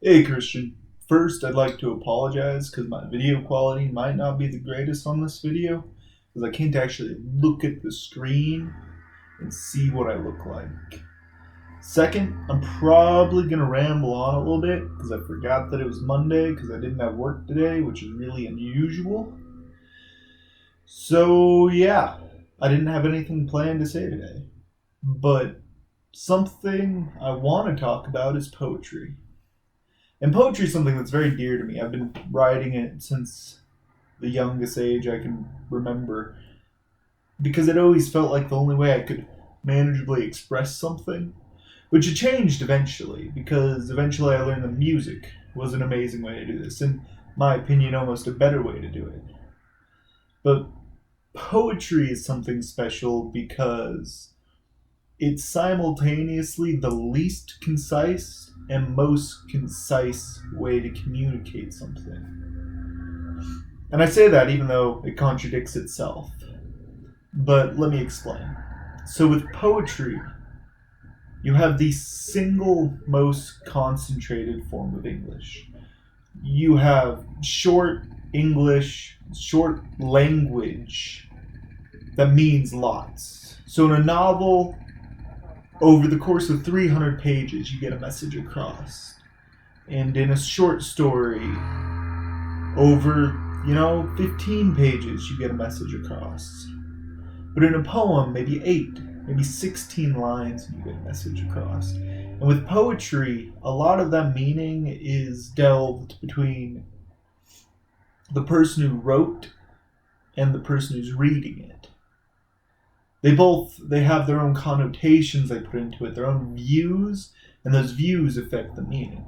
Hey Christian, first I'd like to apologize because my video quality might not be the greatest on this video because I can't actually look at the screen and see what I look like. Second, I'm probably going to ramble on a little bit because I forgot that it was Monday because I didn't have work today, which is really unusual. So yeah, I didn't have anything planned to say today. But something I want to talk about is poetry. And poetry is something that's very dear to me. I've been writing it since the youngest age I can remember because it always felt like the only way I could manageably express something, which had changed eventually because eventually I learned that music was an amazing way to do this. In my opinion, almost a better way to do it. But poetry is something special because it's simultaneously the least concise and most concise way to communicate something. And I say that even though it contradicts itself. But let me explain. So, with poetry, you have the single most concentrated form of English. You have short English, short language that means lots. So, in a novel, over the course of 300 pages, you get a message across. And in a short story, over, 15 pages, you get a message across. But in a poem, maybe 8, maybe 16 lines, and you get a message across. And with poetry, a lot of that meaning is delved between the person who wrote and the person who's reading it. They have their own connotations they put into it, their own views, and those views affect the meaning.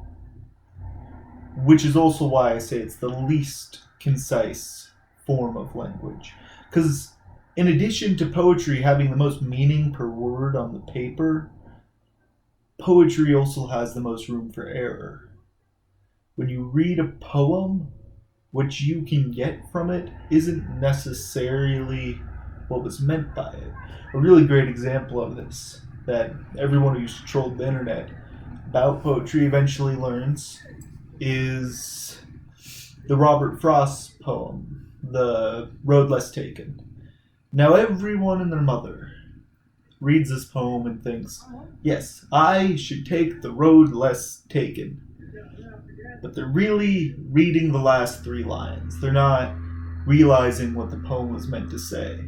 Which is also why I say it's the least concise form of language. Because in addition to poetry having the most meaning per word on the paper, poetry also has the most room for error. When you read a poem, what you can get from it isn't necessarily what was meant by it. A really great example of this that everyone who used to troll the internet about poetry eventually learns is the Robert Frost poem, The Road Less Taken. Now, everyone and their mother reads this poem and thinks, yes, I should take the road less taken. But they're really reading the last 3 lines. They're not realizing what the poem was meant to say.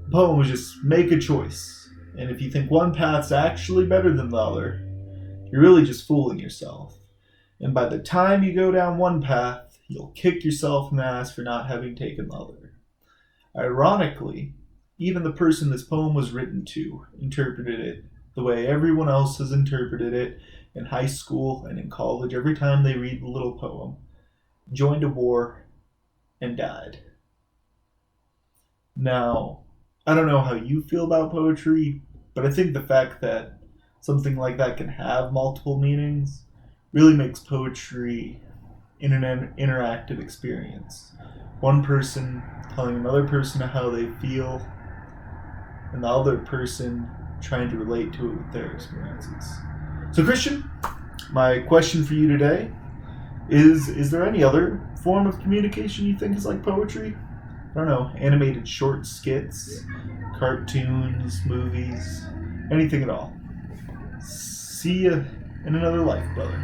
The poem was just make a choice. And if you think one path's actually better than the other, you're really just fooling yourself. And by the time you go down one path, you'll kick yourself in the ass for not having taken the other. Ironically, even the person this poem was written to interpreted it the way everyone else has interpreted it in high school and in college every time they read the little poem. Joined a war and died. Now, I don't know how you feel about poetry, but I think the fact that something like that can have multiple meanings really makes poetry in an interactive experience. One person telling another person how they feel, and the other person trying to relate to it with their experiences. So, Christian, my question for you today is there any other form of communication you think is like poetry? I don't know, animated short skits, cartoons, movies, anything at all. See ya in another life, brother.